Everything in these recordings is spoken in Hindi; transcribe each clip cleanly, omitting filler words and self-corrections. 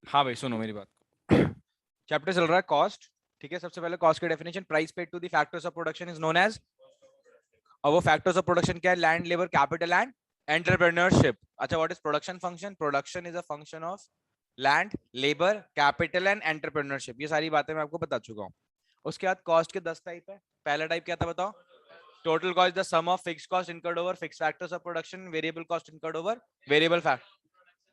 हाँ भाई सुनो मेरी बात। चैप्टर चल रहा है कॉस्ट। ठीक है, सबसे पहले कॉस्ट की definition, price paid to the factors of production is known as. और वो फैक्टर्स ऑफ प्रोडक्शन क्या है? Land, labour, capital and entrepreneurship. अच्छा, what is production function? Production is a function of land, labour, capital and entrepreneurship. ये सारी बातें मैं आपको बता चुका हूँ। उसके बाद कॉस्ट के 10 टाइप है। पहला टाइप क्या था बताओ? Total cost the sum of fix cost incurred over fix factors of production, variable cost incurred over variable factor.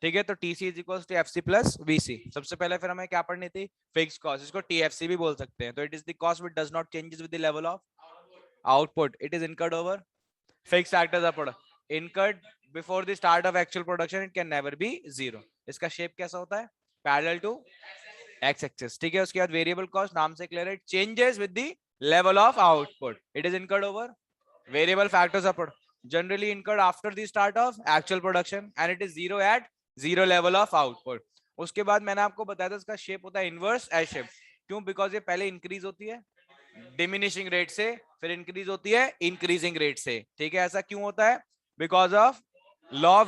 ठीक है, तो TC is equal to FC plus VC. सबसे पहले फिर हमें क्या पढ़नी थी? फिक्स कॉस्ट, इसको टीएफसी भी बोल सकते हैं। तो it is the cost which does not changes with the level of output. It is incurred over fix factors of product incurred before the start of actual production. It can never be zero. इसका शेप कैसा होता है? Parallel to x axis. ठीक है, उसके बाद वेरिएबल कॉस्ट नाम से क्लियर है, changes with the level of output. It is incurred over variable factors are generally incurred after the start of actual production and it is zero at zero level of output. उसके बाद मैंने आपको बताया था इसका शेप होता है इनवर्स एस शेप। क्यों? बिकॉज ये पहले इंक्रीज होती है डिमिनिशिंग रेट से, फिर इंक्रीज होती है इंक्रीजिंग रेट से। ठीक है, ऐसा क्यों होता है? Because of law of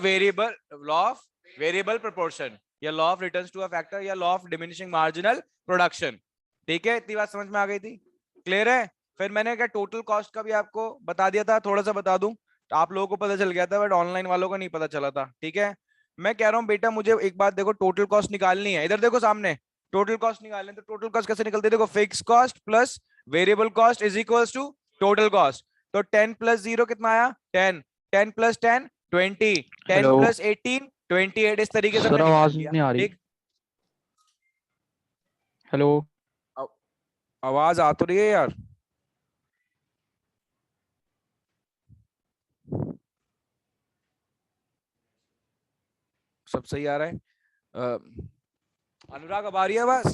variable proportion, या law of returns to a factor, या law of diminishing marginal production. ठीक है, इतनी बात समझ में आ गई थी? क्लियर है? फिर मैंने क्या टोटल कॉस्ट का भी आपको बता दिया था, थोड़ा सा बता दूं तो आप लोगों को पता चल गया था, बट ऑनलाइन वालों को नहीं पता चला था। ठीक है, मैं कह रहा हूं बेटा, मुझे एक बात देखो, टोटल कॉस्ट निकालनी है। इधर देखो सामने, टोटल कॉस्ट निकालनी है। तो टोटल कॉस्ट कैसे निकलती है? देखो, fix cost plus variable cost is equals to total cost. तो 10 प्लस 0 कितना आया? 10। 10 प्लस 10 20। 10 hello plus 18 28। इस तरीके से सर, हमने निकाल आवाज लिया। नहीं आ रही। ठीक, हेलो। आवाज आ तो रही है यार। सब सही आ रहा है। अनुराग, अब आ रही है आवाज?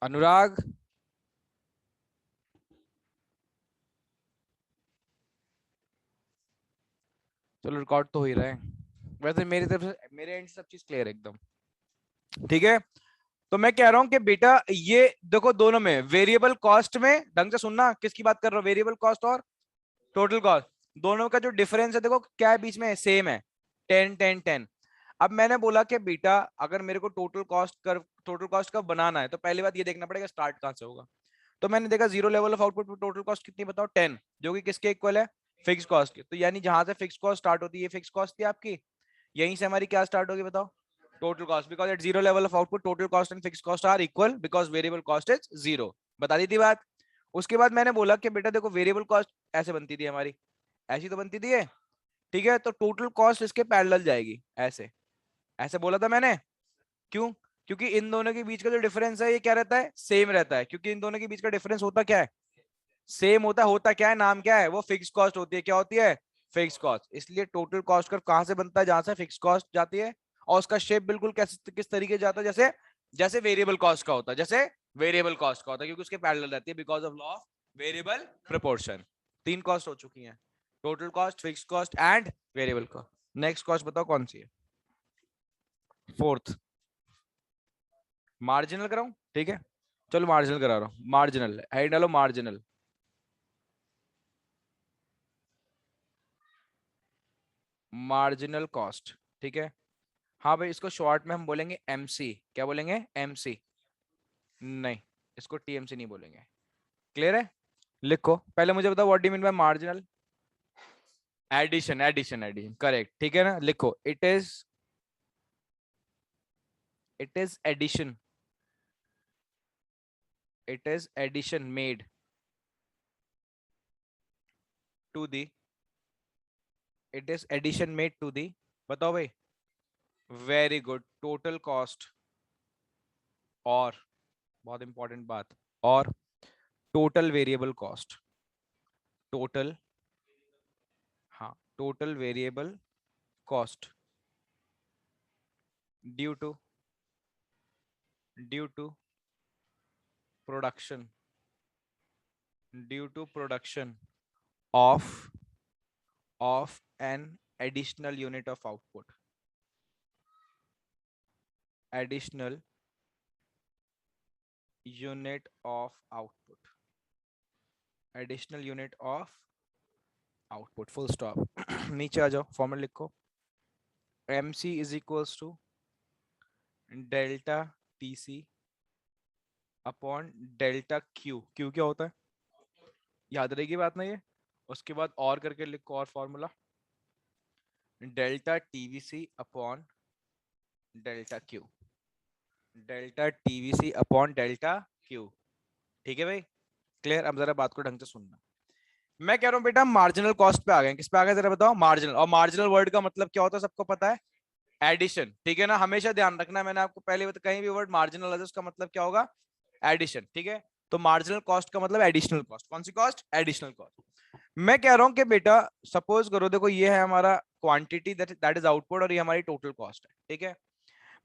अनुराग, चलो रिकॉर्ड तो हो ही रहा है। वैसे मेरी तरफ से, मेरे एंड से सब चीज क्लियर है एकदम। ठीक है, तो मैं कह रहा हूं कि बेटा ये देखो, दोनों में वेरिएबल कॉस्ट में, ढंग से सुनना किसकी बात कर रहा हूं, वेरिएबल कॉस्ट और टोटल कॉस्ट, दोनों का जो डिफरेंस है देखो क्या है बीच में? सेम है, 10 10 10। अब मैंने बोला कि बेटा अगर मेरे को टोटल कॉस्ट का बनाना है तो पहली बात ये देखना पड़ेगा स्टार्ट कहां से होगा। तो मैंने देखा जीरो लेवल ऑफ आउटपुट पर टोटल कॉस्ट कितनी बताओ? 10, जो कि किसके इक्वल है? फिक्स कॉस्ट की। तो यानी जहां से फिक्स कॉस्ट स्टार्ट होती है, फिक्स कॉस्ट थी आपकी, यहीं से हमारी क्या स्टार्ट होगी बताओ? Total cost. Because at zero level of output total cost and fix cost are equal because variable cost is zero. बता दी थी बात। उसके बाद मैंने बोला कि बेटा देखो, वेरिएबल कॉस्ट ऐसे बनती थी हमारी, ऐसी तो बनती थी है। ठीक है, तो टोटल कॉस्ट इसके पैरेलल जाएगी ऐसे। ऐसे बोला था मैंने। क्यों? क्योंकि इन दोनों के बीच का जो डिफरेंस है ये क्या रहता है? सेम रहता है। क्योंकि इन दोनों के बीच का डिफरेंस होता क्या है? सेम होता है। होता क्या है? नाम क्या है? वो फिक्स कॉस्ट होती है। क्या होती है? Fix cost. इसलिए टोटल कॉस्ट कर कहां से बनता है? जहां से फिक्स कॉस्ट जाती है। और उसका शेप बिल्कुल कैसे, किस तरीके से जाता है? जैसे जैसे वेरिएबल कॉस्ट का होता है, जैसे वेरिएबल कॉस्ट का होता है, क्योंकि उसके पैरेलल रहती है because of law of variable proportion. तीन कॉस्ट हो चुकी हैं, total cost, fix cost and variable cost. Next cost बताओ कौन सी है? फोर्थ, मार्जिनल कराऊं? ठीक है, चलो मार्जिनल करा रहा हूं। मार्जिनल है, डालो मार्जिनल। Marginal cost. ठीक है, हाँ भाई, इसको शॉर्ट में हम बोलेंगे एमसी। क्या बोलेंगे? एमसी। नहीं, इसको टीएमसी नहीं बोलेंगे। क्लियर है? लिखो पहले, मुझे बताओ what do you mean by marginal? Addition, addition, addition, correct. ठीक है ना, लिखो it is addition. It is addition made to the, it is addition made to the, बताओ भाई। वेरी गुड, टोटल कॉस्ट और, बहुत इंपॉर्टेंट बात, और टोटल वेरिएबल कॉस्ट। टोटल, हाँ, total variable cost due to, due to production, due to production of an additional unit of output, additional unit of output, additional unit of output, full stop। नीचे आ जाओ, फॉर्मूला लिखो। MC is equals to delta TC upon delta Q। Q क्या होता है, याद रहेगी बात ना ये। उसके बाद और करके लिखो और formula, delta TVC upon delta Q, delta TVC upon delta Q। ठीक है भाई, क्लियर। अब जरा बात को ढंग से सुनना। मैं कह रहा हूँ बेटा मार्जिनल कॉस्ट पे आ गए, किस पे आ गए जरा बताओ, मार्जिनल। और मार्जिनल वर्ड का मतलब क्या होता है सबको पता है, एडिशन, ठीक है ना, हमेशा ध्यान रखना, मैंने आपको पहले बता, कहीं भी वर्ड मार्जिनल है उसका मतलब क्या होगा, एडिशन, ठीक है। तो मार्जिनल कॉस्ट का मतलब एडिशनल कॉस्ट, कौन सी कॉस्ट, एडिशनल कॉस्ट। मैं कह रहा हूं कि बेटा सपोज करो, देखो ये है हमारा क्वांटिटी दैट इज आउटपुट, और ये हमारी टोटल कॉस्ट है, ठीक है।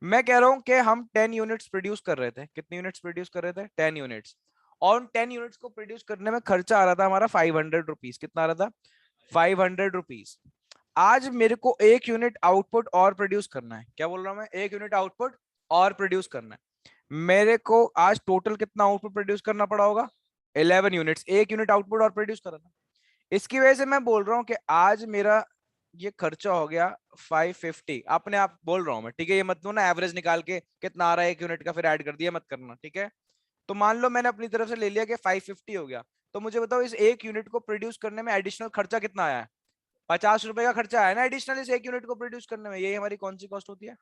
मैं कह रहा हूं कि हम 10 यूनिट्स प्रोड्यूस कर रहे थे, कितनी यूनिट्स प्रोड्यूस कर रहे थे, 10 यूनिट्स। और उन 10 यूनिट्स को प्रोड्यूस करने में खर्चा आ रहा था हमारा 500 रुपीज, कितना आ रहा था, 500 रुपीज। आज मेरे को एक यूनिट आउटपुट और प्रोड्यूस करना है, क्या बोल रहा हूं मैं, एक यूनिट आउटपुट और प्रोड्यूस करना है। मेरे को आज टोटल कितना आउटपुट प्रोड्यूस करना पड़ा होगा, 11 यूनिट्स, एक यूनिट आउटपुट और प्रोड्यूस करना। इसकी वजह से मैं बोल रहा हूँ कि आज मेरा ये खर्चा हो गया 550, अपने आप बोल रहा हूँ मैं, ठीक है। ये मत लो ना एवरेज निकाल के कितना आ रहा है एक यूनिट का फिर ऐड कर दिया, मत करना, ठीक है। तो मान लो मैंने अपनी तरफ से ले लिया कि 550 हो गया, तो मुझे बताओ इस एक यूनिट को प्रोड्यूस करने में एडिशनल खर्चा कितना आया है, 50 रुपए का खर्चा आया ना एडिशनल इस एक यूनिट को प्रोड्यूस करने में। यही हमारी कौन सी कॉस्ट होती है,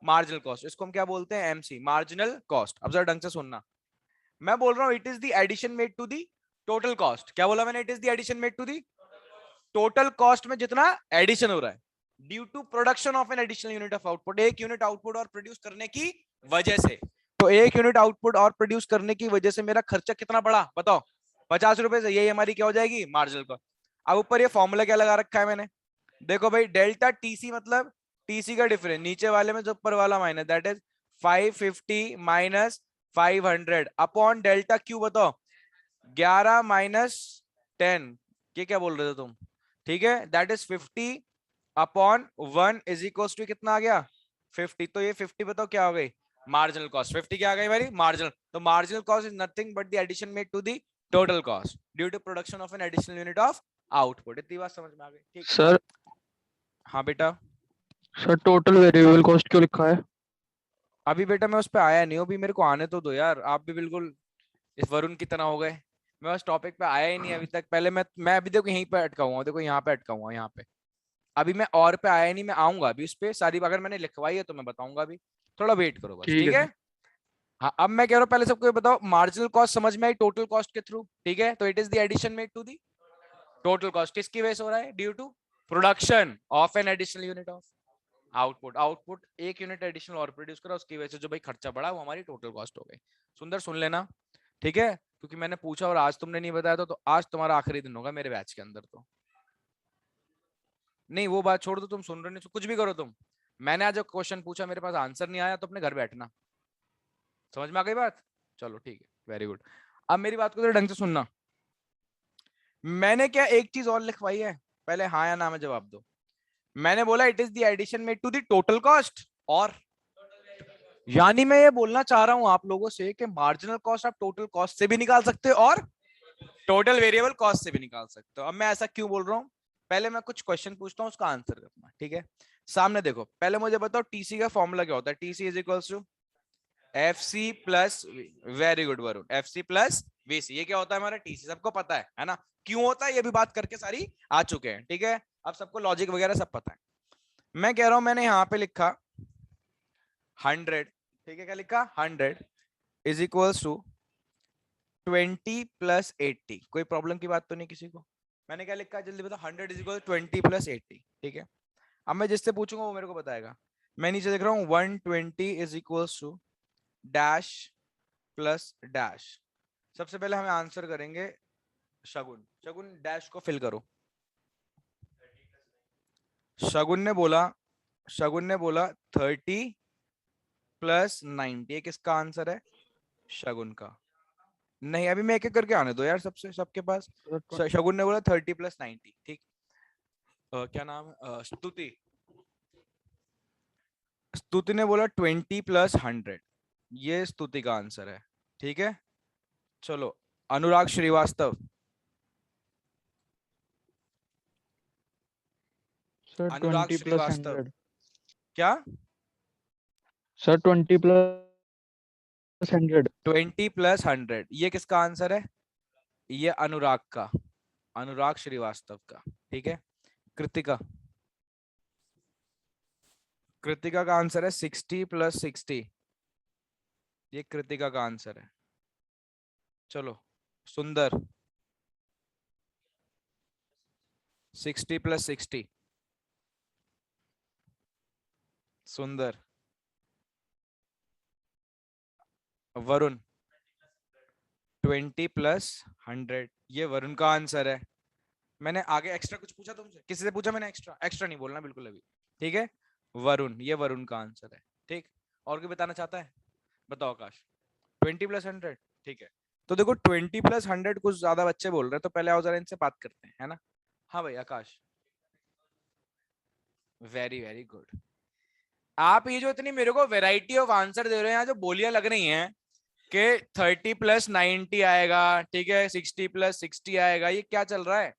मार्जिनल कॉस्ट। इसको हम क्या बोलते हैं, MC, मार्जिनल कॉस्ट। अब जरा ढंग से सुनना, मैं बोल रहा हूँ it is the addition made to the total cost. क्या बोला मैंने, it is the addition made to the total cost में जितना एडिशन हो रहा है due to production of an additional unit of output, एक यूनिट आउटपुट और प्रोड्यूस करने की वजह से। तो एक यूनिट आउटपुट और प्रोड्यूस करने की वजह से मेरा खर्चा कितना पड़ा बताओ, 50 रुपए से। यही हमारी क्या हो जाएगी, मार्जिनल कॉस्ट। अब ऊपर ये फॉर्मूला क्या लगा रखा है मैंने, देखो भाई, डेल्टा TC मतलब TC का डिफरेंस, नीचे वाले में जो ऊपर वाला minus, that is 550 minus 500 upon delta Q, बताओ 11 माइनस 10, ये क्या बोल रहे थे तुम, ठीक है, that is 50 upon 1 is equal to कितना आ गया, 50। तो ये 50 बताओ क्या हो गई, मार्जिनल कॉस्ट। 50 क्या आ गई हमारी, मार्जिनल। तो marginal cost is nothing but the addition made to the total cost due to production of an additional unit of output. इतनी बात समझ में आ गई, ठीक। सर हाँ बेटा, सर टोटल वेरिएबल कॉस्ट क्यों लिखा है? अभी बेटा मैं उस पर आया नहीं हूँ, अभी मेरे को आने तो दो यार, आप भी बिल्कुल इस वरुण की तरह हो गए। मैं उस टॉपिक पे आया ही नहीं अभी तक, पहले मैं अभी देखो यहीं पे अटका हुआ हूँ, देखो यहाँ पे अटका हुआ, यहाँ पे अभी मैं और पे आया नहीं, मैं आऊंगा अभी उस पे सारी, अगर मैंने लिखवाई है तो मैं बताऊंगा अभी, थोड़ा वेट करो बस, ठीक ठीक है है। सर। हाँ, अब मैं कह रहा हूँ पहले सबको ये बताओ, मार्जिनल कॉस्ट समझ में आई टोटल कॉस्ट के थ्रू, ठीक है। तो it is the addition made to the total cost, किसकी वजह से हो रहा है, due to production of an additional unit of output. Output एक यूनिट एडिशनल और प्रोड्यूस करा, उसकी वजह से जो भाई खर्चा बढ़ा वो हमारी टोटल कॉस्ट हो गई। सुंदर सुन लेना, ठीक है, क्योंकि मैंने पूछा और आज तुमने नहीं बताया तो आज तुम्हारा आखिरी दिन होगा मेरे बैच के अंदर। तो नहीं वो बात छोड़ दो, तुम सुन रहे नहीं, कुछ भी करो तुम। मैंने आज क्वेश्चन पूछा, मेरे पास आंसर नहीं आया तो अपने घर बैठना, समझ में आ गई बात, चलो ठीक है, वेरी गुड। अब मेरी बात को तो ढंग से सुनना, मैंने क्या एक चीज और लिखवाई है, पहले हाँ या ना में जवाब दो। मैंने बोला it is the addition made to the total cost, और यानी मैं ये बोलना चाह रहा हूं आप लोगों से कि मार्जिनल कॉस्ट आप टोटल कॉस्ट से भी निकाल सकते हो और टोटल वेरिएबल कॉस्ट से भी निकाल सकते हो। अब मैं ऐसा क्यों बोल रहा हूं, पहले मैं कुछ क्वेश्चन पूछता हूं उसका आंसर करना, ठीक है। सामने देखो, पहले मुझे बताओ TC का फॉर्मूला क्या होता है, TC is equals to FC plus, very good Varun, FC plus VC। ये क्या होता है हमारा TC, सबको पता है ना, क्यों होता है ये भी बात करके सारी आ चुके हैं, ठीक है। अब सबको लॉजिक वगैरह सब पता है। मैं कह रहा हूं मैंने यहाँ पे लिखा 100, ठीक है, क्या लिखा 100 इज इक्वल्स टू 20 प्लस 80। कोई प्रॉब्लम की बात तो नहीं किसी को, मैंने क्या लिखा जल्दी बताओ, 100 इज इक्वल 20 प्लस 80, ठीक है। अब मैं जिससे पूछूंगा वो मेरे को बताएगा। मैं नीचे देख रहा हूँ 120 is equals to dash plus dash. सबसे पहले हमें आंसर करेंगे शगुन, शगुन डैश को फिल करो। शगुन ने बोला, शगुन ने बोला 30 प्लस 90, ये किसका आंसर है, शगुन का। नहीं अभी मैं एक एक करके आने दो यार, सबसे सबके पास। शगुन ने बोला 30 प्लस 90, ठीक। क्या नाम है, स्तुति, स्तुति ने बोला 20 प्लस 100, ये स्तुति का आंसर है, ठीक है। चलो अनुराग श्रीवास्तव, सर अनुराग 20 प्लस श्रीवास्तव, 100। क्या? Sir 20 plus 100। 20 + 100, ये किसका आंसर है? ये अनुराग का, अनुराग श्रीवास्तव का। ठीक है। कृतिका, कृतिका का आंसर है 60 + 60। ये कृतिका का आंसर है। चलो, सुंदर, 60 + 60। सुंदर। वरुण, 20 + 100, ये वरुण का आंसर है। मैंने आगे एक्स्ट्रा कुछ पूछा तुमसे? किसी से पूछा मैंने एक्स्ट्रा? एक्स्ट्रा नहीं बोलना बिल्कुल अभी। ठीक है। वरुण, ये वरुण का आंसर है। ठीक। और कोई बताना चाहता है? बताओ आकाश। 20 + 100। ठीक है। तो देखो 20 + 100 कुछ ज्यादा बच्चे बोल रहे हैं, तो पहले आओ जरा इनसे बात करते हैं, है ना? हाँ भाई आकाश। Very very good. आप ये जो इतनी मेरे को वेराइटी ऑफ आंसर दे रहे हैं, यहाँ जो बोलियां लग रही हैं कि 30 + 90 आएगा, ठीक है, 60 + 60 आएगा, ये क्या चल रहा है?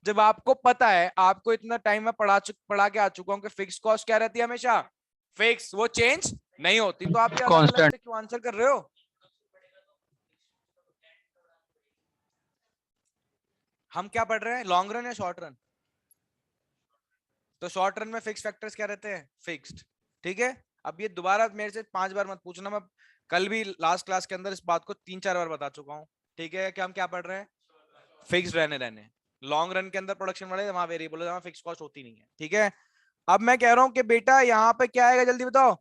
जब आपको पता है, आपको इतना टाइम में पढ़ा के आ चुका हूं कि फिक्स कॉस्ट क्या रहती है हमेशा? फिक्स, वो चेंज नहीं होती। तो आप ये अलग अलग कांस्टेंट। से क्यों आंसर कर रहे हो? हम क्या पढ़ रहे हैं, लॉन्ग रन या शॉर्ट रन? तो शॉर्ट रन में फिक्स फैक्टर्स क्या रहते हैं? फिक्स्ड। ठीक है। अब ये दोबारा मेरे से 5 बार मत पूछना, मैं कल भी लास्ट क्लास के अंदर इस बात को 3-4 बार बता चुका हूँ। ठीक है, कि हम क्या पढ़ रहे हैं? फिक्स्ड रहने रहने। लॉन्ग रन के अंदर प्रोडक्शन बढ़े, वहां वेरिएबल है, वहां फिक्स कॉस्ट होती नहीं है। ठीक है। अब मैं कह रहा हूं कि बेटा यहाँ पे क्या आएगा, जल्दी बताओ।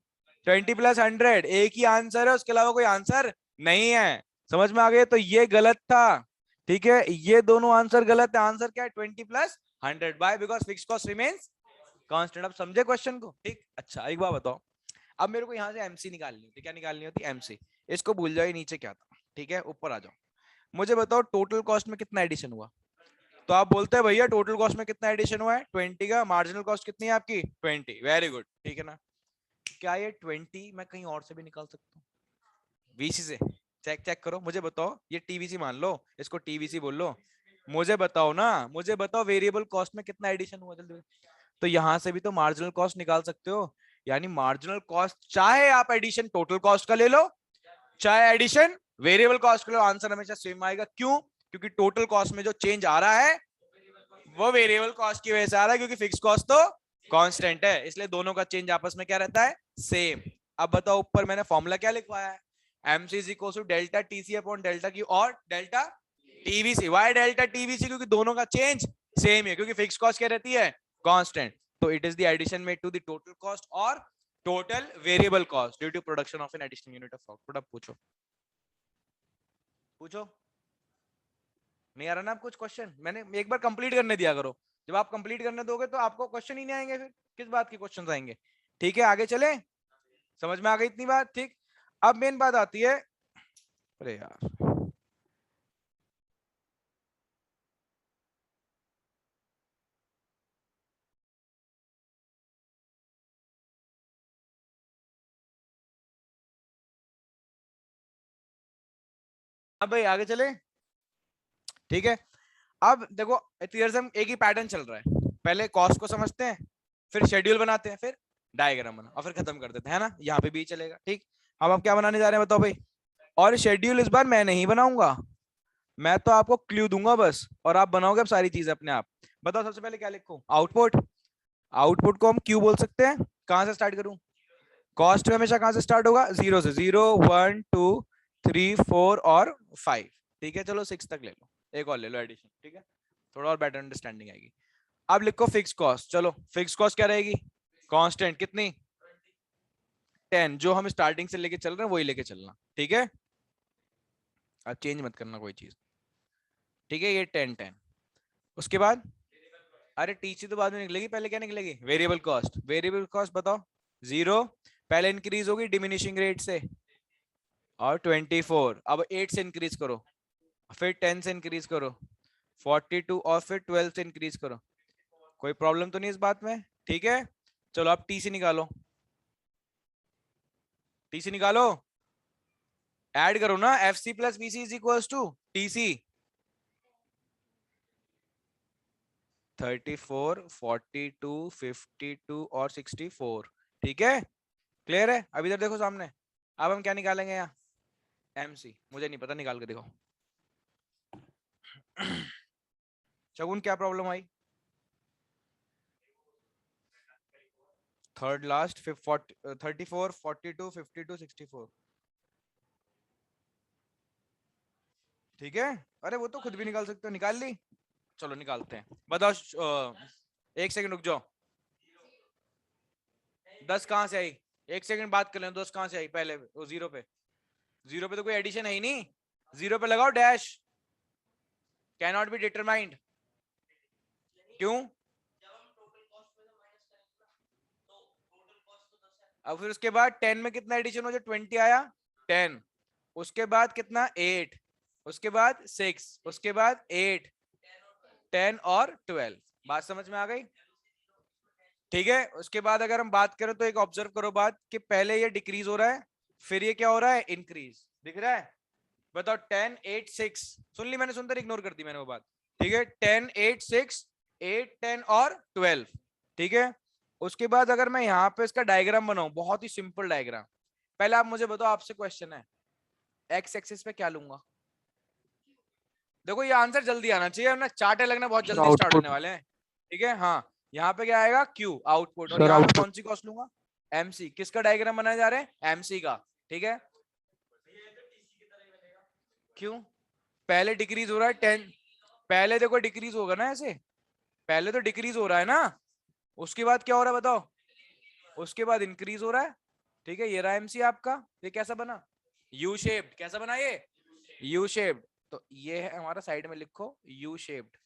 20 + 100, एक ही आंसर है, उसके अलावा कोई आंसर नहीं है। समझ में आ गया? तो ये गलत था। ठीक है, ये दोनों आंसर गलत है। आंसर क्या है? 20 + 100। By, because fix cost remains constant. अब समझे क्वेश्चन को? ठीक। अच्छा, एक बात बताओ। अब मेरे को यहाँ से एमसी निकालनी होती, क्या निकालनी होती? एमसी। इसको भूल जाओ, नीचे क्या था। ठीक है, ऊपर आ जाओ। मुझे बताओ टोटल कॉस्ट में कितना एडिशन हुआ? तो आप बोलते हैं भैया टोटल कॉस्ट में कितना एडिशन हुआ है? 20 का। मार्जिनल कॉस्ट कितनी है आपकी? 20। वेरी गुड, ठीक है ना? क्या ये 20 मैं कहीं और से भी निकाल सकता हूँ? वीसी से? चेक चेक करो, मुझे बताओ। ये टीवीसी मान लो, इसको टीवीसी बोल लो। मुझे बताओ ना, मुझे बताओ वेरिएबल कॉस्ट में कितना एडिशन हुआ जल्दी। तो यहां से भी तो मार्जिनल कॉस्ट निकाल सकते हो। यानी मार्जिनल कॉस्ट, चाहे आप एडिशन टोटल कॉस्ट का ले लो, चाहे एडिशन वेरिएबल कॉस्ट का लो, आंसर हमेशा सेम आएगा। क्यों? क्योंकि टोटल कॉस्ट में जो चेंज आ रहा है वो वेरिएबल कॉस्ट की वजह से आ रहा है, क्योंकि फिक्स कॉस्ट तो कांस्टेंट है, इसलिए दोनों का चेंज आपस में क्या रहता है? सेम। अब बताओ, ऊपर मैंने फॉर्मूला क्या लिखवाया है? MC is equal to delta TC upon delta Q और delta TVC. Why delta TVC? क्योंकि दोनों का चेंज सेम है, क्योंकि फिक्स कॉस्ट क्या रहती है? कांस्टेंट। तो it is the addition made to the total cost और total variable cost due to production of an additional unit of output. अब पूछो, पूछो। नहीं आ रहा ना आप कुछ क्वेश्चन? मैंने एक बार कंप्लीट करने दिया करो। जब आप कंप्लीट करने दोगे तो आपको क्वेश्चन ही नहीं आएंगे, फिर किस बात के क्वेश्चन आएंगे? ठीक है, आगे चले। समझ में आ गई इतनी बात? ठीक। अब मेन बात आती है, अरे यार, अब भाई आगे चले। ठीक है। अब देखो, इथेरियम एक ही पैटर्न चल रहा है। पहले कॉस्ट को समझते हैं, फिर शेड्यूल बनाते हैं, फिर डायग्राम बना और फिर खत्म कर देते हैं, है ना? यहाँ पे भी चलेगा। ठीक। अब आप क्या बनाने जा रहे हैं बताओ भाई? और शेड्यूल इस बार मैं नहीं बनाऊंगा, मैं तो आपको क्लू दूंगा बस, और आप बनाओगे अब सारी चीजें अपने आप। बताओ सबसे पहले क्या लिखूं? आउटपुट। आउटपुट को हम क्यू बोल सकते हैं। कहां से स्टार्ट करूं? कॉस्ट में हमेशा कहां से स्टार्ट होगा? 0 से। 0 1 2 3 4 और 5। ठीक है, चलो 6 तक ले लो, एक और ले लो एडिशन। ठीक है, थोड़ा और बेटर अंडरस्टैंडिंग आएगी। अब लिखो फिक्स कॉस्ट। चलो, फिक्स कॉस्ट क्या रहेगी? कांस्टेंट। कितनी? 10। जो हम स्टार्टिंग से लेके चल रहे हैं वही लेके चलना। ठीक है, अब चेंज मत करना कोई चीज। ठीक है, ये 10 10। उसके बाद, अरे टीसी तो बाद में निकलेगी, पहले क्या निकलेगी? Variable cost. वेरिएबल कॉस्ट बताओ। 0 पहले इंक्रीज होगी डिमिनिशिंग रेट से, और 24। अब 8 से इंक्रीज करो, फिर 10 से इंक्रीज करो, 42, और फिर 12 से इंक्रीज करो। कोई प्रॉब्लम तो नहीं इस बात में? ठीक है। चलो अब टीसी निकालो। टीसी निकालो, ऐड करो ना। F C plus BC is equal to TC. 34 42 52 और 64। ठीक है, क्लियर है? अब इधर देखो सामने, अब हम क्या निकालेंगे यहाँ, MC। मुझे नहीं पता, निकाल के देखो। शगुन क्या प्रॉब्लम आई? Third last 34 42 52 64। ठीक है, अरे वो तो खुद भी निकाल सकते हो, निकाल ली? चलो निकालते हैं, बताओ। एक सेकंड रुक जाओ। 10 कहाँ से आई? एक सेकंड बात कर लें, 10 कहाँ से आई? पहले वो जीरो पे, जीरो पे तो कोई एडिशन है ही नहीं, जीरो पे लगाओ dash, can not be determined. क्यों? अब फिर उसके बाद 10 में कितना एडिशन हो, जो 20 आया 10, उसके बाद कितना 8, उसके बाद 6, उसके बाद 8, 10 और 12। बात समझ में आ गई? ठीक है, उसके बाद अगर हम बात करें तो एक ऑब्जर्व करो बात, कि पहले ये डिक्रीज हो रहा है, फिर ये क्या हो रहा है, इंक्रीज, दिख रहा है? बताओ 10 8 6, सुन ली मैंने, सुनकर इग्नोर कर दी मैंने वो बात। ठीक है, 10 8 6 8 10 और 12। ठीक है, उसके बाद अगर मैं यहाँ पे इसका डायग्राम बनाऊं, बहुत ही सिंपल डायग्राम। पहले आप मुझे बताओ, आपसे क्वेश्चन है, एक्स एक्सिस पे क्या लूंगा? देखो ये आंसर जल्दी आना चाहिए, वरना चार्टे लगना बहुत सर जल्दी स्टार्ट आउटपुट। होने वाले हैं। ठीक है, हाँ, यहाँ पे क्या आएगा, क्यू आउटपुट, और सर यहाँ पे आउटपुट। कौन सी कॉस्ट लूंगा, MC। किसका डायग्राम बनाए जा रहे हैं, MC का। ठीक है, क्यों? पहले डिक्रीज हो रहा है 10, पहले देखो डिक्रीज होगा ना ऐसे, पहले तो डिक्रीज हो रहा है ना, उसके बाद क्या हो रहा है बताओ, उसके बाद इंक्रीज हो रहा है। ठीक है, ये रहा MC आपका, ये कैसा बना, यू शेप्ड। कैसा बना ये, यू शेप्ड। तो ये है हमारा, साइड में लिखो यू शेप्ड।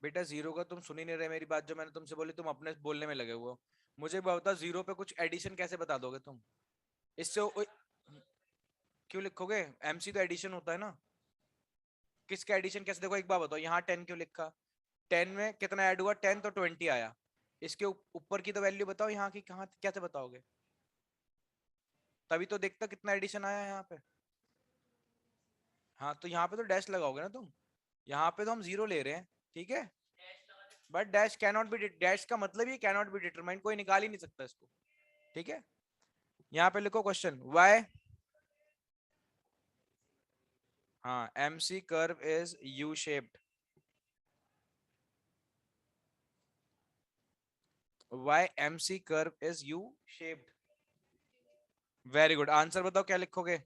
बेटा जीरो का तुम सुन ही नहीं रहे मेरी बात, जो मैंने तुमसे बोली तुम अपने बोलने में लगे हुए हो। मुझे बताओ, जीरो पे कुछ एडिशन कैसे बता दोगे तुम? इससे क्यों लिखोगे, MC तो एडिशन होता है ना। किसका एडिशन कैसे, देखो एक बार बताओ, यहाँ 10 क्यों लिखा, 10 में कितना ऐड हुआ, 10 तो 20 आया, इसके ऊपर की तो वैल्यू बताओ यहाँ की, कहाँ कैसे बताओगे? तभी तो देखता कितना एडिशन आया यहाँ पे। हाँ, तो यहाँ पे तो डैश लगाओगे ना तुम, यहाँ पे तो हम जीरो ले रहे हैं। ठीक है, but dash can not be, dash का मतलब ये कैन नॉट बी डिटरमाइंड, कोई निकाल ही नहीं सकता इसको। ठीक है, यहाँ पे लिखो क्वेश्चन, वाई, हाँ, MC curve is U shaped, why MC curve is U shaped. Very good, answer बताओ क्या लिखोगे,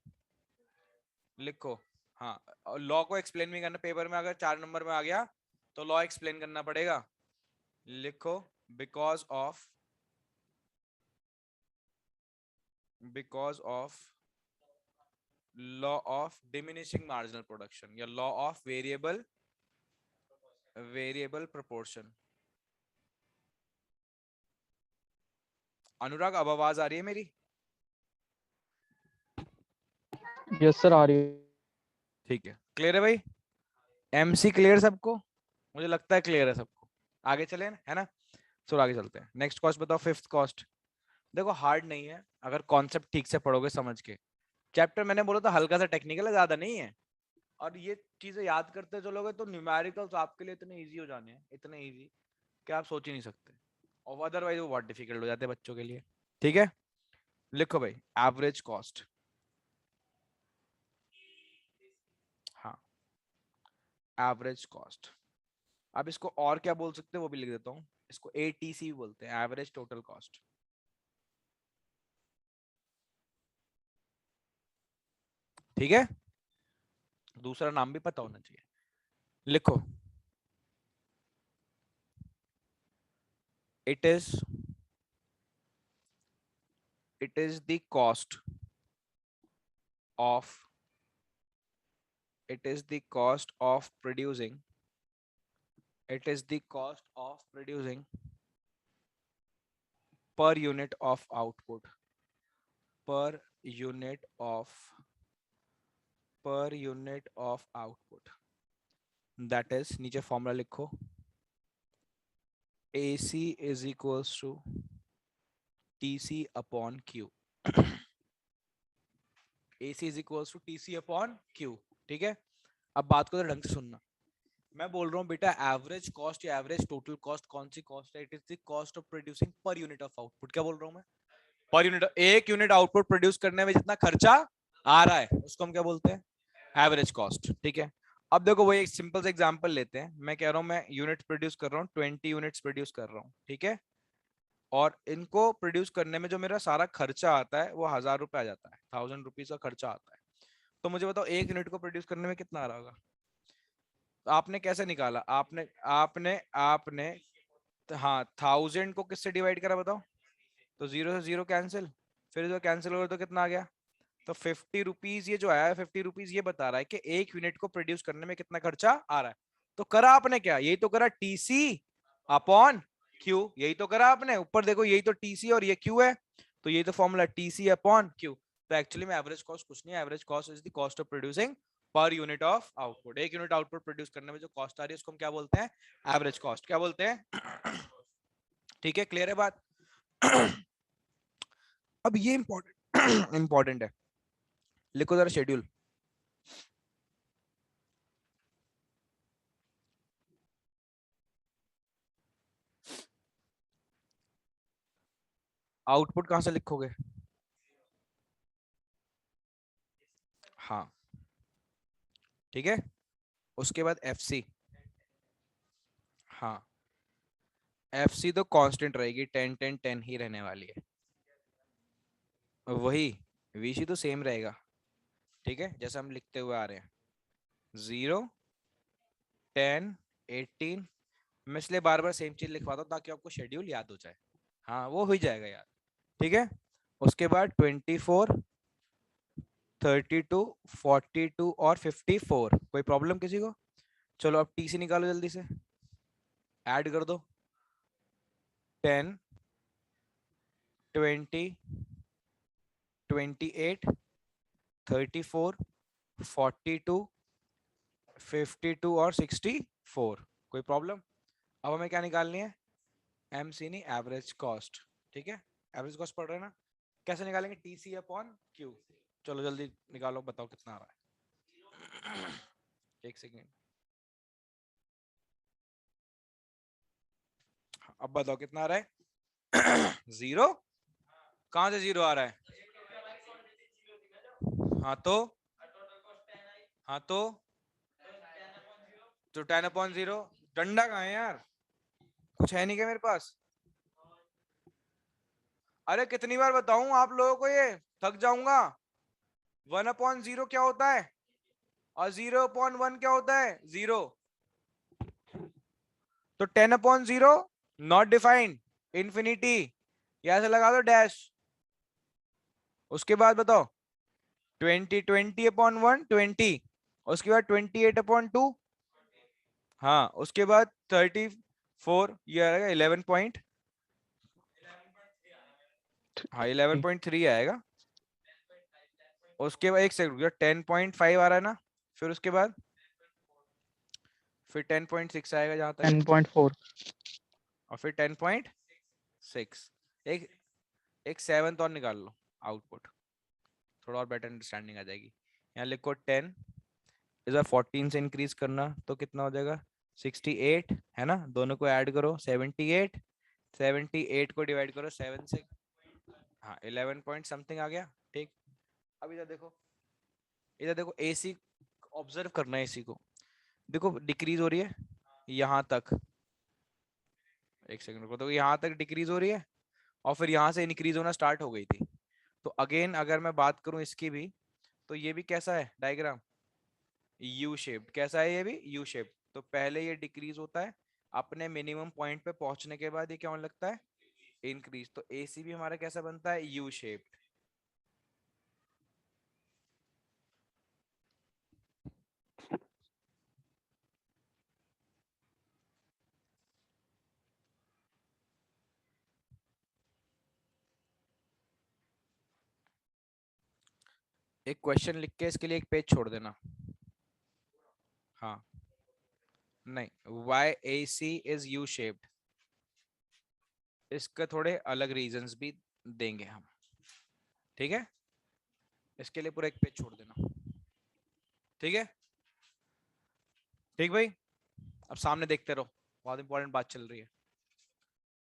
लिखो। हाँ, लॉ को एक्सप्लेन भी करना, पेपर में अगर 4 नंबर में आ गया तो लॉ एक्सप्लेन करना पड़ेगा। लिखो, because of, because of law of diminishing marginal production, या law of variable, variable proportion. Anurag, अब आवाज आ रही है मेरी? यस सर आ रही है। ठीक है, क्लियर है भाई? MC क्लियर सबको? मुझे लगता है क्लियर है सबको। आगे चले है ना? चलो आगे चलते हैं, नेक्स्ट कॉस्ट बताओ, फिफ्थ कॉस्ट। देखो हार्ड नहीं है, अगर कॉन्सेप्ट ठीक से पढ़ोगे समझ के। चैप्टर मैंने बोला था हल्का सा टेक्निकल है, ज्यादा नहीं है, और ये चीजें याद करते चलोगे तो न्यूमेरिकल्स आपके लिए इतने इजी हो जाने हैं, इतने इजी कि आप सोच ही नहीं सकते, और अदरवाइज वो बहुत डिफिकल्ट हो जाते हैं बच्चों के लिए। ठीक है, लिखो भाई, एवरेज कॉस्ट। हाँ, एवरेज कॉस्ट। अब इसको और क्या बोल सकते हैं वो भी लिख देता हूँ, इसको ATC बोलते हैं, एवरेज टोटल कॉस्ट। ठीक है, दूसरा नाम भी पता होना चाहिए। लिखो, it is, it is the cost of, it is the cost of producing, it is the cost of producing per unit of output, per unit of, per unit of output, that is, नीचे फॉर्मूला लिखो, AC is equals to TC upon Q. AC is equals to TC upon Q। ठीक है, अब बात को तो ढंग से सुनना। मैं बोल रहा हूँ बेटा एवरेज कॉस्ट या एवरेज टोटल कॉस्ट कौन सी कॉस्ट है? It is the cost of producing per unit of output. क्या बोल रहा हूँ मैं? पर यूनिट, एक यूनिट आउटपुट प्रोड्यूस करने में जितना खर्चा आ रहा है उसको हम क्या बोलते हैं? Average cost. ठीक है, अब देखो वही एक सिंपल सा एग्जांपल लेते हैं। मैं कह रहा हूँ मैं यूनिट प्रोड्यूस कर रहा हूँ, 20 यूनिट्स प्रोड्यूस कर रहा हूँ। ठीक है, और इनको प्रोड्यूस करने में जो मेरा सारा खर्चा आता है वो 1000 रुपए आ जाता है, 1000 रुपीज का खर्चा आता है। तो मुझे बताओ एक यूनिट को प्रोड्यूस करने में कितना आ रहा होगा? तो आपने कैसे निकाला? आपने आपने आपने हाँ 1000 को किससे डिवाइड करा बताओ? तो 0 से 0 कैंसिल, फिर जो कैंसिल होगा तो कितना आ गया? तो 50 रुपीज ये जो आया है, 50 रुपीज ये बता रहा है कि एक यूनिट को प्रोड्यूस करने में कितना खर्चा आ रहा है। तो करा आपने क्या? यही तो करा, टीसी अपॉन क्यू। यही तो करा आपने। ऊपर देखो यही तो टीसी और ये क्यू है, तो यही तो फॉर्मूला टीसी अपॉन क्यू। तो एक्चुअली में एवरेज कॉस्ट कुछ नहीं है, average cost is the cost of producing per unit of output. एक यूनिट आउटपुट प्रोड्यूस करने में जो कॉस्ट आ रही है उसको हम क्या बोलते हैं? Average cost. क्या बोलते हैं? ठीक है, क्लियर है बात? अब ये इंपॉर्टेंट इंपॉर्टेंट है, लिखो जरा शेड्यूल। आउटपुट कहां से लिखोगे? हाँ, ठीक है, उसके बाद FC। हाँ, FC तो कांस्टेंट रहेगी, 10 10 10 ही रहने वाली है। वही VC तो सेम रहेगा। ठीक है, जैसे हम लिखते हुए आ रहे हैं, 0 10 18। मैं इसलिए बार बार सेम चीज लिखवाता हूँ ताकि आपको शेड्यूल याद हो जाए। हाँ, वो हो जाएगा याद। ठीक है, उसके बाद 24 32 42 और 54। कोई प्रॉब्लम किसी को? चलो अब TC निकालो जल्दी से, ऐड कर दो। 10 20 28 34 42 52 और 64। कोई प्रॉब्लम? अब हमें क्या निकालनी है? MC नहीं, एवरेज कॉस्ट। ठीक है, एवरेज कॉस्ट पढ़ रहे हैं ना? कैसे निकालेंगे? TC upon Q। चलो जल्दी निकालो, बताओ कितना आ रहा है? एक सेकेंड, अब बताओ कितना आ रहा है? 0? कहां से 0 आ रहा है? हाँ तो, हाँ तो 10/0। डंडा कहाँ है यार? कुछ है नहीं क्या मेरे पास? अरे कितनी बार बताऊं आप लोगों को, ये थक जाऊंगा। 1/0 क्या होता है और 0/1 क्या होता है? 0। तो 10/0 नॉट डिफाइंड, इंफिनिटी, यहां से लगा दो डैश। उसके बाद बताओ 20/1 20। उसके बाद 28/2। हाँ, उसके बाद 34, ये आएगा 11 पॉइंट, हाँ 11.3 आएगा। उसके बाद एक सेकंड, 10.5 आ रहा है ना? फिर उसके बाद फिर 10.6 आएगा जहां तक, 10.4 और फिर 10.6। एक एक सेवंथ और निकाल लो आउटपुट, थोड़ा और बेटर अंडरस्टैंडिंग आ जाएगी। यहाँ लिखो 10, इस बार 14 से इंक्रीज करना तो कितना हो जाएगा? 68 है ना? दोनों को ऐड करो, 78। 78 को डिवाइड करो 7 से, हाँ 11 पॉइंट समथिंग आ गया। ठीक, अब इधर देखो, इधर देखो AC ऑब्जर्व करना है। AC को देखो डिक्रीज हो रही है यहाँ तक, एक सेकंड को, तो यहाँ तक डिक्रीज हो रही है और फिर यहाँ से इंक्रीज होना स्टार्ट हो गई थी। तो अगेन अगर मैं बात करूं इसकी भी, तो ये भी कैसा है डायग्राम? U shaped. कैसा है? ये भी यू शेप्ड। तो पहले ये डिक्रीज होता है, अपने मिनिमम पॉइंट पे पहुंचने के बाद ये क्या होने लगता है? इंक्रीज। तो AC भी हमारा कैसा बनता है? U shaped. एक क्वेश्चन लिख के इसके लिए एक पेज छोड़ देना। हाँ, नहीं, why AC is U shaped, इसके थोड़े अलग रीजंस भी देंगे हम। ठीक है, इसके लिए पूरा एक पेज छोड़ देना, ठीक है? ठीक भाई, अब सामने देखते रहो, बहुत इंपॉर्टेंट बात चल रही है।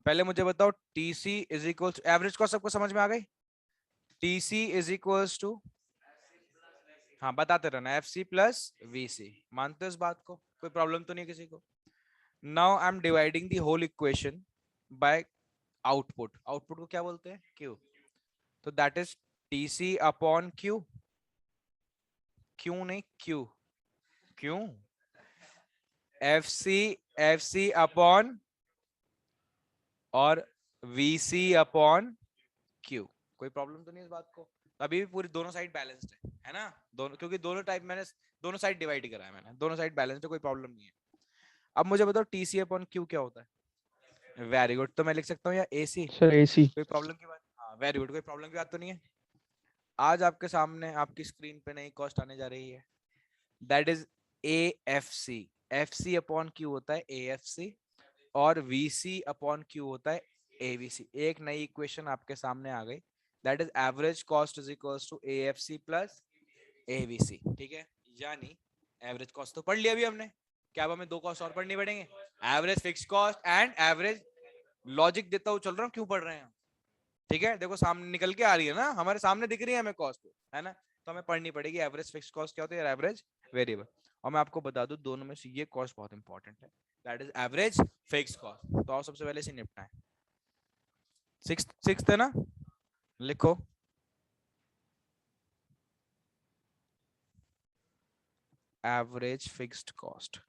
पहले मुझे बताओ TC is equal to average cost, सबको समझ में आ गई? टीसी इज इक्वल्स टू, हाँ बताते रहना, एफ सी प्लस वी सी। मानते हो इस बात को? कोई प्रॉब्लम तो नहीं किसी को? Now I am dividing the whole equation by output. Output को क्या बोलते हैं? क्यू। तो that is TC upon Q. क्यों नहीं क्यू? क्यों? एफ सी अपॉन और वी सी अपॉन क्यू। कोई प्रॉब्लम तो नहीं इस बात को? अभी भी पूरी दोनों साइड बैलेंस्ड है ना? दोनों, क्योंकि दोनों टाइप मैंने दोनों साइड डिवाइड करा है मैंने, दोनों साइड बैलेंस्ड है, कोई प्रॉब्लम नहीं है। अब मुझे बताओ टीसी अपॉन क्यू क्या होता है? वेरी गुड, तो मैं लिख सकता हूँ या एसी? Sir AC. कोई प्रॉब्लम की बात? हाँ वेरी गुड, कोई प्रॉब्लम की बात तो नहीं है। आज आपके सामने आपकी स्क्रीन पे नई कॉस्ट आने जा रही है, that is A F C. F C upon Q होता है ए एफ सी, और वी सी अपॉन क्यू होता है ए वी सी। एक नई इक्वेशन आपके सामने आ गई, that is average cost is equals to A F C plus A V C, ठीक है? यानी एवरेज कॉस्ट तो पढ़ लिया अभी हमने, क्या अब हमें दो कॉस्ट और पढ़नी पड़ेंगे? Average fix cost and average. Logic देता हूँ चल रहा हूँ, क्यों पढ़ रहे हैं हम? ठीक है, देखो सामने निकल के आ रही है ना, हमारे सामने दिख रही है हमें कॉस्ट, है ना? तो हमें पढ़नी पड़ेगी एवरेज फिक्स कॉस्ट क्या होती है, एवरेज वेरिएबल। और मैं आपको बता दूं दोनों में से ये कॉस्ट बहुत इंपॉर्टेंट है, that is average fix cost. तो आओ सबसे पहले से निपटाएं। सिक्स है ना? लिखो average fixed cost.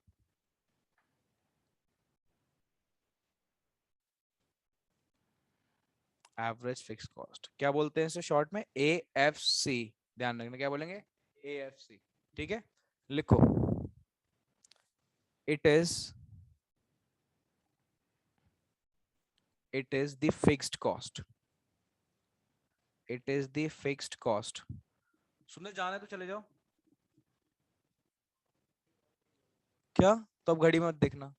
Average fix cost क्या बोलते हैं इसे शॉर्ट में? A F C. ध्यान रखना, क्या बोलेंगे? ए एफ सी, ठीक है? लिखो it is the fixed cost. It is the fixed cost. सुनने जाने तो चले जाओ क्या, तो अब घड़ी मत देखना,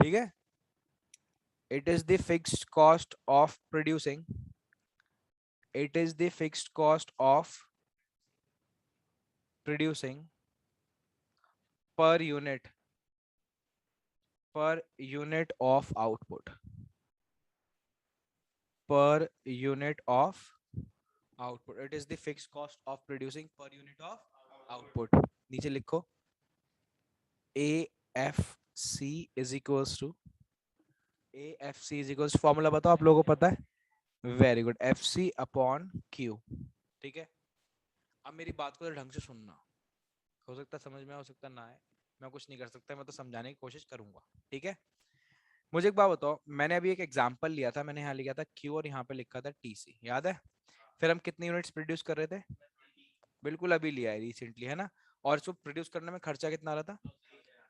ठीक है? It is the fixed cost of producing, it is the fixed cost of producing per unit of output, per unit of output. It is the fixed cost of producing per unit of output. नीचे लिखो AFC is equals to, AFC is equals, formula बताओ, आप लोगों को पता है? Very good, FC upon Q, ठीक है? अब मेरी बात को ढंग से सुनना, हो सकता है समझ में, हो सकता ना आए, मैं कुछ नहीं कर सकता, मैं तो समझाने की कोशिश करूंगा, ठीक है? मुझे एक बात बताओ, मैंने अभी एक एग्जांपल लिया था, मैंने यहाँ लिखा था Q और यहाँ पे लिखा था TC, याद है? फिर हम कितनी यूनिट्स प्रोड्यूस कर रहे थे? बिल्कुल अभी लिया है रिसेंटली, है ना? और इसको प्रोड्यूस करने में खर्चा कितना आ रहा था?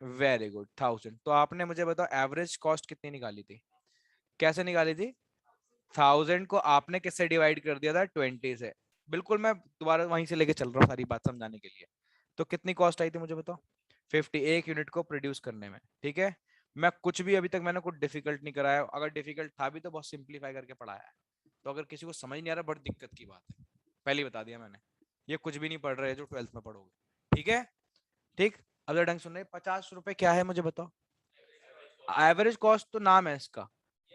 Very good, 1000। तो आपने मुझे बताओ एवरेज कॉस्ट कितनी निकाली थी? कैसे निकाली थी? 1000 को आपने किससे डिवाइड कर दिया था? 20 से। बिल्कुल, मैं दोबारा वहीं से लेके चल रहा हूँ सारी बात समझाने के लिए। तो कितनी कॉस्ट आई थी मुझे बताओ? 50, एक यूनिट को प्रोड्यूस करने में, ठीक है? मैं कुछ भी अभी तक मैंने कुछ डिफिकल्ट नहीं कराया, अगर डिफिकल्ट था भी तो बहुत सिंप्लीफाई करके पढ़ाया है। तो अगर किसी को समझ नहीं आ रहा, बड़ी दिक्कत की बात है, पहले बता दिया मैंने। ये कुछ भी नहीं पढ़ रहे जो 12th में पढ़ोगे, ठीक है? ठीक, अब जरा ढंग सुन रहे। 50 रुपए क्या है मुझे बताओ? एवरेज कॉस्ट तो नाम है इसका,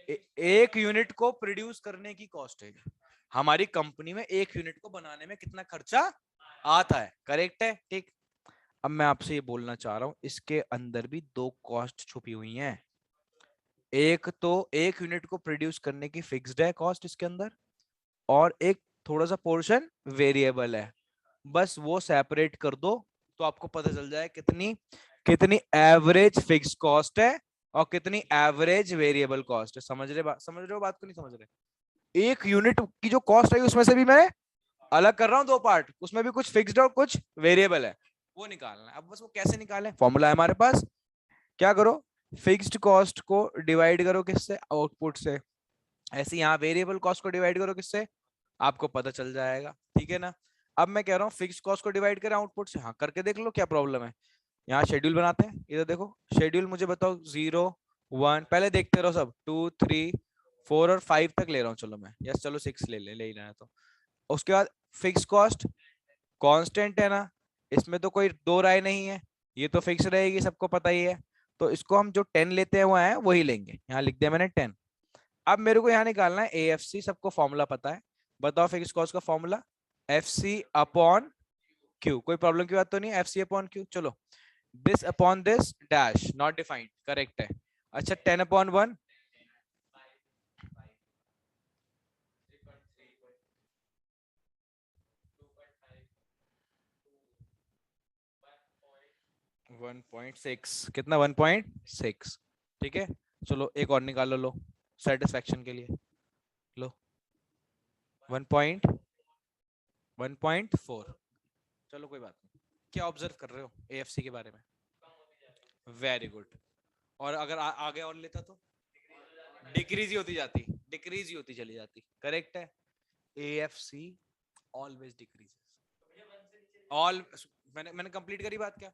एक यूनिट को प्रोड्यूस करने की कॉस्ट है। हमारी कंपनी में एक यूनिट को बनाने में कितना खर्चा आता है, करेक्ट है? ठीक। अब मैं आपसे ये बोलना चाह रहा हूं, इसके अंदर भी दो कॉस्ट छुपी हुई हैं। एक तो एक यूनिट को प्रोड्यूस करने की फिक्स्ड है कॉस्ट इसके अंदर, और एक थोड़ा सा पोर्शन वेरिएबल है। बस वो सेपरेट कर दो तो आपको पता चल जाए कितनी कितनी एवरेज फिक्स कॉस्ट है और कितनी एवरेज वेरिएबल कॉस्ट है। समझ रहे हो बात को? नहीं समझ रहे? एक यूनिट की जो कॉस्ट आई उसमें से भी मैं अलग कर रहा हूं दो पार्ट, उसमें भी कुछ फिक्स्ड और कुछ वेरिएबल है, वो निकालना है। अब बस वो कैसे निकालें, फॉर्मूला है हमारे पास। क्या करो, फिक्स्ड कॉस्ट को डिवाइड करो किससे? आउटपुट से। ऐसे यहाँ वेरिएबल कॉस्ट को डिवाइड करो किससे? आपको पता चल जाएगा, ठीक है ना? अब मैं कह रहा हूँ फिक्स कॉस्ट को डिवाइड करें आउटपुट से। हाँ, करके देख लो, क्या प्रॉब्लम है? यहाँ शेड्यूल बनाते हैं, इधर देखो शेड्यूल, मुझे बताओ 0 1, पहले देखते रहो सब, 2 3 4 और 5 तक ले रहा हूँ, चलो मैं, यस चलो 6 ले ही रहा है। तो उसके बाद फिक्स कॉस्ट कांस्टेंट है ना, इसमें तो कोई दो राय नहीं है, ये तो फिक्स रहेगी, सबको पता ही है। तो इसको हम जो 10 लेते हैं वो है वही लेंगे, यहाँ लिख दिया मैंने 10। अब मेरे को यहाँ निकालना है AFC, सबको फॉर्मूला पता है, बताओ फिक्स कॉस्ट का फॉर्मूला FC अपॉन Q। कोई प्रॉब्लम की बात तो नहीं, FC अपॉन Q। चलो, this upon this dash not defined, correct है। अच्छा 10 अपॉन 1, 1.6, कितना 1.6, ठीक है। चलो एक और निकालो, लो सेटिस्फेक्शन के लिए, लो 1.4। चलो कोई बात नहीं। क्या ऑब्जर्व कर रहे हो AFC के बारे में? Very good. और अगर आगे और लेता तो डिक्रीज ही होती जाती, डिक्रीज ही होती चली जाती, करेक्ट है। AFC ऑलवेज डिक्रीजेस, ऑल, मैंने कंप्लीट करी बात क्या?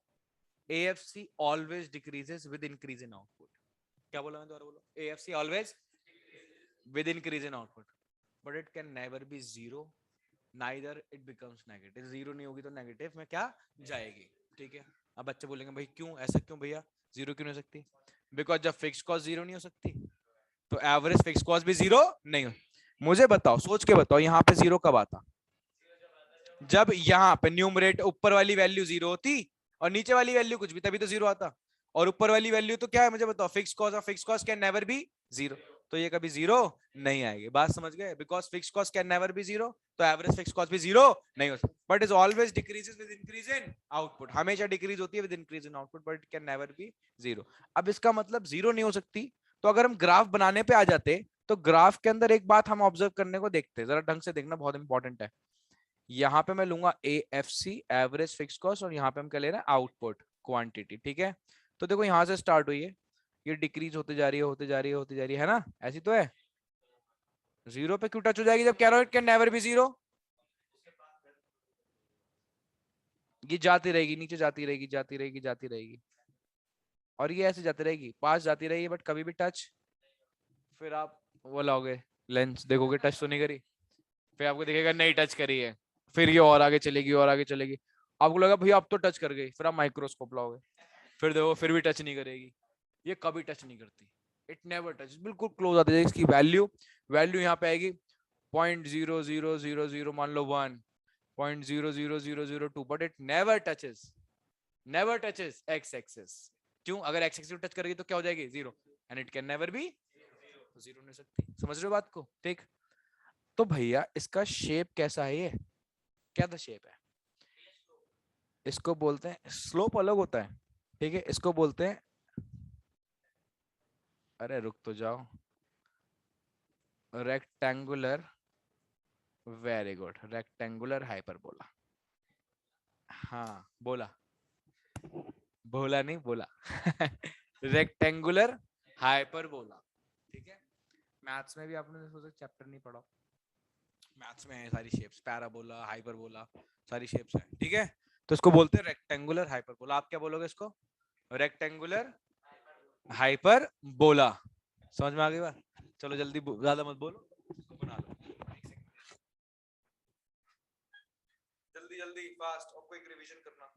AFC always decreases with increase in output। क्या बोला मैंने, दोबारा बोलो। AFC always with increase in output, but it can never be zero, neither it becomes negative। Zero नहीं होगी तो नेगेटिव में क्या जाएगी, ठीक है। अब बच्चे बोलेंगे भाई क्यों ऐसा, क्यों भैया जीरो क्यों नहीं हो सकती? बिकॉज जब फिक्स कॉस्ट जीरो नहीं हो सकती तो एवरेज फिक्स कॉस्ट भी जीरो नहीं हो। मुझे बताओ, सोच के बताओ, यहाँ पे जीरो कब आता? जब यहाँ पे न्यूमरेटर ऊपर वाली वैल्यू जीरो होती और नीचे वाली वैल्यू कुछ भी, तभी तो जीरो आता। और ऊपर वाली वैल्यू तो क्या है मुझे बताओ, फिक्स कॉस्ट, और fix cost can never be zero, तो ये कभी जीरो नहीं आएगी। बात समझ गए? Because fix cost can never be zero, तो एवरेज फिक्स कॉस्ट भी जीरो नहीं हो सकती, but is always decreases with increase in output. हमेशा डिक्रीज होती है with increase in output, but it can never be zero. अब इसका मतलब जीरो नहीं हो सकती, तो अगर हम ग्राफ बनाने पे आ जाते तो ग्राफ के अंदर एक बात हम ऑब्जर्व करने को देखते हैं, जरा ढंग से देखना, बहुत इंपॉर्टेंट है। यहाँ पे मैं लूंगा AFC एवरेज फिक्स कॉस्ट, और यहाँ पे हम क्या ले रहे हैं, आउटपुट क्वांटिटी, ठीक है। तो देखो यहाँ से स्टार्ट हुई है, ये डिक्रीज होते जा रही है, होते जा रही है, होते जा रही है ना, ऐसी तो है। जीरो पे क्यों टच हो जाएगी जब कह रहा हूं कैन नेवर बी जीरो? ये जाती रहेगी, नीचे जाती रहेगी, जाती रहेगी, जाती रहेगी, और ये ऐसे जाती रहेगी, पास जाती रहेगी, बट कभी भी टच। फिर आप वो लाओगे लेंस, देखोगे टच तो नहीं करी, फिर आपको दिखेगा नहीं टच करी है, फिर ये और आगे चलेगी, और आगे चलेगी, आपको लगा भैया अब तो टच कर गई, फिर आप माइक्रोस्कोप लाओगे, फिर देखो फिर भी टच नहीं करेगी, ये कभी टच नहीं करती, इट नेवर टच, बिल्कुल क्लोज आती है। इसकी वैल्यू, वैल्यू यहाँ पे आएगी 0.0000 मान लो 1, 0.00002, but it never touches x axis. क्यों? अगर एक्स एक्सिस टच करेगी तो क्या हो जाएगी, zero, and it can never be zero नहीं सकती। समझ रहे हो बात को? ठीक। तो भैया इसका शेप कैसा है, ये क्या द शेप है? इसको बोलते हैं, स्लोप अलग होता है, ठीक है, इसको बोलते हैं, अरे रुक तो जाओ, rectangular, very good, rectangular hyperbola. हाँ बोला, बोला नहीं बोला रेक्टेंगुलर हाइपरबोला, ठीक है। मैथ्स में भी आपने सोचा चैप्टर नहीं पढ़ा, मैथ्स में है सारी शेप्स, पैराबोला, हाइपरबोला, सारी शेप्स हैं, ठीक है। तो इसको बोलते हैं रेक्टेंगुलर हाइपरबोला। आप क्या बोलोगे इसको? Rectangular hyperbola. समझ में आ गई बात? चलो जल्दी, ज्यादा मत बोलो, इसको बना लो जल्दी जल्दी फास्ट, और क्विक रिवीजन करना।